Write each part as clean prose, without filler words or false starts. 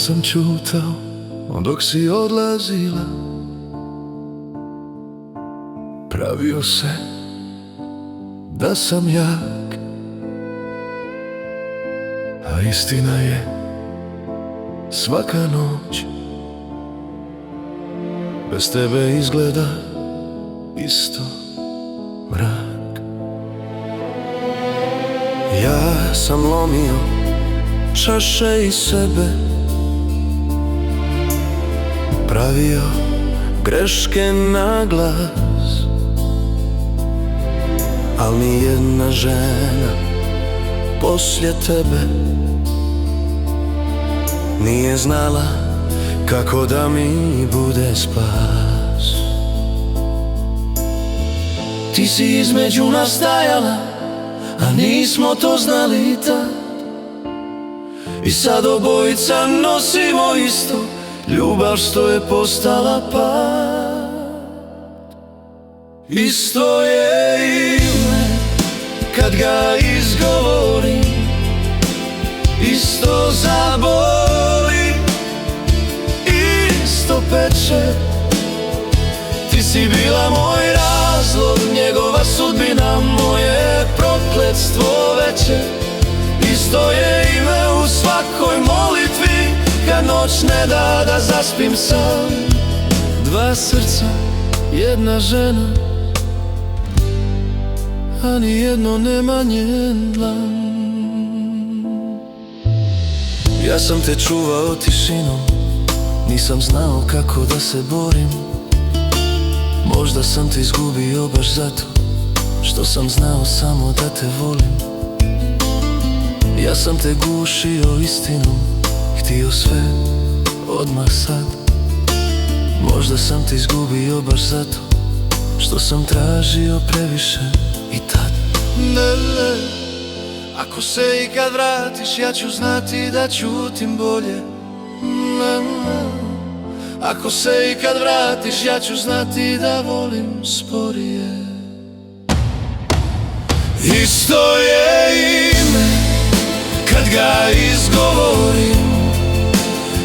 sam čutao dok si odlazila. Pravio se da sam jak, a istina je svaka noć bez tebe izgleda isto mrak. Ja sam lomio čaše i sebe, pravio greške na glas, al ni jedna žena poslije tebe nije znala kako da mi bude spas. Ti si između nas stajala, a nismo to znali tad, i sad obojica nosimo isto ljubav što je postala pad. Isto je ime kad ga izgovorim, isto zaboli, isto peče. Ti si bila moj razlog, njegova sudbina moje prokletstvo veće. Isto je ime u svakoj molitvi kad noć ne da da zaspim sam. Dva srca, jedna žena, a nijedno nema njen dlan. Ja sam te čuvao tišinom, nisam znao kako da se borim. Možda sam te izgubio baš zato što sam znao samo da te volim. Ja sam te gušio istinom, htio sve odmah sad. Možda sam te izgubio baš zato što sam tražio previše i tad. Ne, ako se ikad vratiš, ja ću znati da ćutim bolje. Ako se ikad vratiš, ja ću znati da volim sporije. Isto je ime kad ga izgovorim,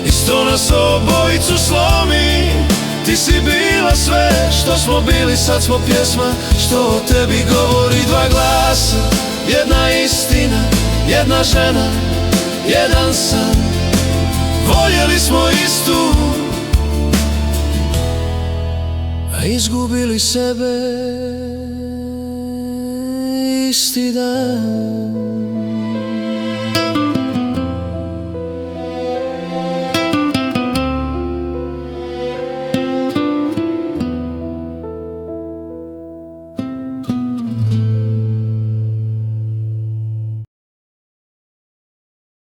isto nas obojicu slomi. Ti si bila sve što smo bili, sad smo pjesma što o tebi govori. Dva glasa, jedna istina, jedna žena, jedan san. Voljeli smo istu, a izgubili sebe isti dan.